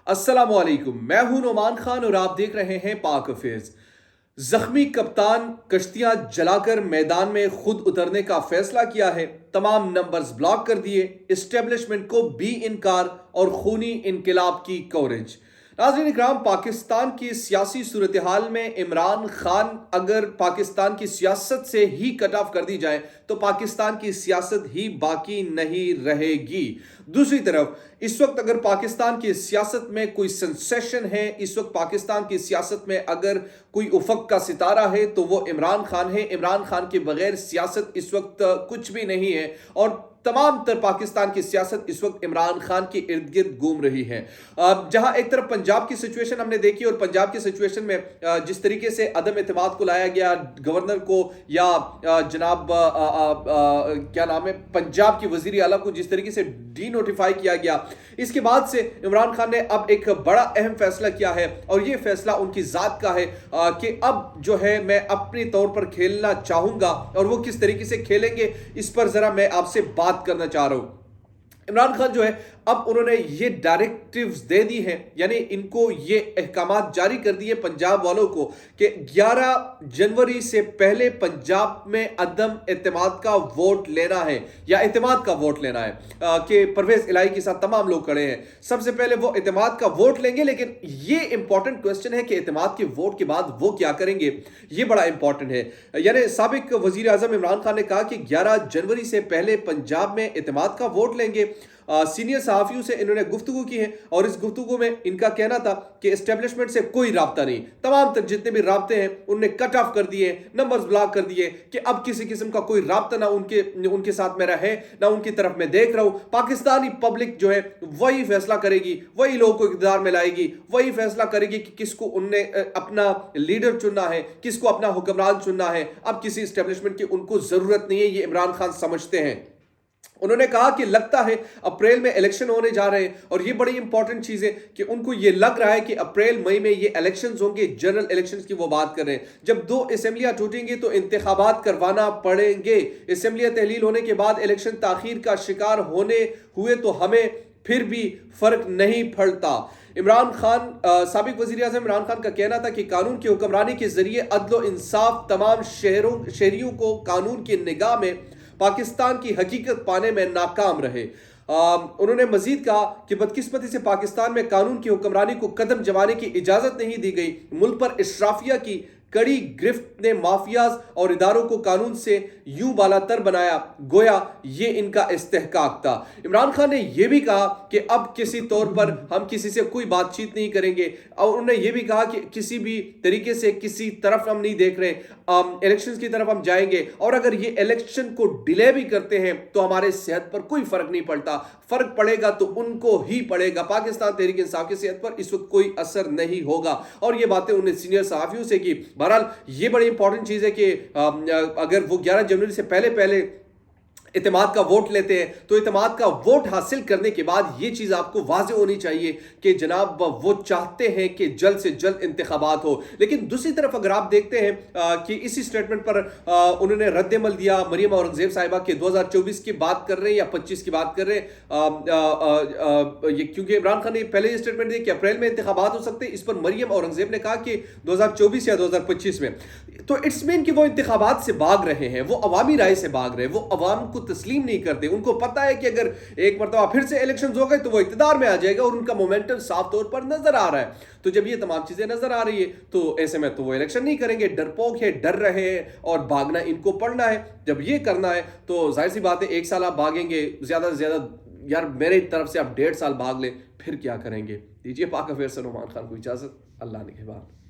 अस्सलामुअलैकुम, मैं हूं नोमान खान और आप देख रहे हैं पाक अफेयर्स। जख्मी कप्तान कश्तियां जलाकर मैदान में खुद उतरने का फैसला किया है। तमाम नंबर्स ब्लॉक कर दिए, इस्टेब्लिशमेंट को भी इनकार और खूनी इनकलाब की कवरेज। नाज़रीन इकराम, पाकिस्तान की सियासी सूरत हाल में इमरान खान अगर पाकिस्तान की सियासत से ही कट ऑफ कर दी जाए तो पाकिस्तान की सियासत ही बाकी नहीं रहेगी। दूसरी तरफ इस वक्त अगर पाकिस्तान की सियासत में कोई सेंसेशन है, इस वक्त पाकिस्तान की सियासत में अगर कोई उफक का सितारा है तो वो इमरान खान है। इमरान खान के बगैर सियासत इस वक्त कुछ भी नहीं है और तमाम तर पाकिस्तान की सियासत इस वक्त इमरान खान के इर्द गिर्द घूम रही है। जहां एक तरफ पंजाब की सिचुएशन हमने देखी और पंजाब की सिचुएशन में जिस तरीके से अदम एतमाद को लाया गया गवर्नर को या जनाब क्या नाम है पंजाब की वजीर आला को जिस तरीके से डी नोटिफाई किया गया, इसके बाद से इमरान खान ने अब एक बड़ा अहम फैसला किया है और यह फैसला उनकी जात का है कि अब जो है मैं अपने तौर पर खेलना चाहूंगा और वो किस तरीके से खेलेंगे इस पर जरा मैं आपसे बात करना चाह रहा हूं। इमरान खान जो है अब उन्होंने ये डायरेक्टिव्स दे दी हैं, यानी इनको ये अहकामात जारी कर दिए पंजाब वालों को कि 11 जनवरी से पहले पंजाब में अदम एतमाद का वोट लेना है या एतमाद का वोट लेना है कि परवेज इलाही के साथ तमाम लोग खड़े हैं। सबसे पहले वो एतमाद का वोट लेंगे, लेकिन ये इंपॉर्टेंट क्वेश्चन है कि एतमाद के वोट के बाद वो क्या करेंगे, ये बड़ा इंपॉर्टेंट है। यानी साबिक वजीर आजम इमरान खान ने कहा कि 11 जनवरी से पहले पंजाब में एतमाद का वोट लेंगे। सीनियर सहाफियों से इन्होंने गुफ्तगू की है और इस गुफ्तगू में इनका कहना था कि एस्टेब्लिशमेंट से कोई राब्ता नहीं, तमाम तक जितने भी राब्ते हैं उनने कट ऑफ कर दिए, नंबर्स ब्लॉक कर दिए कि अब किसी किस्म का कोई राब्ता ना उनके साथ मेरा है ना उनकी तरफ मैं देख रहा हूं। पाकिस्तानी पब्लिक जो है वही फैसला करेगी, वही लोगों को इक़्तिदार में लाएगी, वही फैसला करेगी कि किसको उनने अपना लीडर चुनना है, किसको अपना हुक्मरान चुनना है। अब किसी एस्टेब्लिशमेंट की उनको जरूरत नहीं है, ये इमरान खान समझते हैं। उन्होंने कहा कि लगता है अप्रैल में इलेक्शन होने जा रहे हैं और ये बड़ी इंपॉर्टेंट चीज है कि उनको ये लग रहा है कि अप्रैल मई में ये इलेक्शंस होंगे, जनरल इलेक्शंस की वो बात कर रहे हैं। जब 2 असेंबलियां टूटेंगी तो इंतखाबात करवाना पड़ेंगे। असेंबलियां तहलील होने के बाद इलेक्शन ताखीर का शिकार होने हुए तो हमें फिर भी फर्क नहीं पड़ता। इमरान खान साबिक वजीर आज़म इमरान खान का कहना था कि कानून की हुक्मरानी के जरिए अदल इंसाफ तमाम शहरियों को कानून की निगाह में पाकिस्तान की हकीकत पाने में नाकाम रहे। उन्होंने मजीद कहा कि बदकिस्मती से पाकिस्तान में कानून की हुक्मरानी को कदम जमाने की इजाजत नहीं दी गई। मुल्क पर इशराफिया की कड़ी गिरफ्त ने माफियाज और इदारों को कानून से यूं बालातर बनाया गोया ये इनका इस्तेहकाक था। इमरान खान ने यह भी कहा कि अब किसी तौर पर हम किसी से कोई बातचीत नहीं करेंगे और उन्होंने यह भी कहा कि किसी भी तरीके से किसी तरफ हम नहीं देख रहे, इलेक्शंस की तरफ हम जाएंगे और अगर ये इलेक्शन को डिले भी करते हैं तो हमारे सेहत पर कोई फर्क नहीं पड़ता, फर्क पड़ेगा तो उनको ही पड़ेगा। पाकिस्तान तहरीक इंसाफ की सेहत पर इस वक्त कोई असर नहीं होगा और ये बातें उन्होंने सीनियर सहाफियों से की। बहरहाल ये बड़ी इंपॉर्टेंट चीज है कि अगर वो 11 जनवरी से पहले इत्तेमाद का वोट लेते हैं तो इत्तेमाद का वोट हासिल करने के बाद यह चीज आपको वाज़ेह होनी चाहिए कि जनाब वो चाहते हैं कि जल्द से जल्द इंतखाबात हो। लेकिन दूसरी तरफ अगर आप देखते हैं कि इसी स्टेटमेंट पर उन्होंने रद्द-ए-अमल दिया मरियम औरंगजेब साहिबा के 2024 की बात कर रहे हैं या 25 की बात कर रहे हैं, क्योंकि इमरान खान ने पहले ये स्टेटमेंट दिया कि अप्रैल में इंतखाबात हो सकते हैं। इस पर मरियम औरंगजेब ने कहा कि 2024 या 2025 में, तो इट्स मीन कि वो इंतखाबात से भाग रहे हैं, वो अवामी राय से भाग रहे हैं, वो अवाम को तस्लीम नहीं करते। उनको पता है कि अगर एक मरतबा फिर से इलेक्शंस हो गए तो वो इक़्तिदार में आ जाएगा और उनका मोमेंटम साफ तौर पर नजर आ रहा है। तो जब ये तमाम चीजें नजर आ रही है तो ऐसे में तो वो इलेक्शन नहीं करेंगे, डरपोक है, डर रहे हैं और भागना इनको पड़ना है। जब ये करना है तो जाहिर सी बात है 1 साल आप भागेंगे, ज्यादा से ज्यादा यार मेरे तरफ से आप 1.5 साल भाग ले, फिर क्या करेंगे। दीजिए पाक अफेयर से नोमान खान को इजाजत। अल्लाह ने के बाद।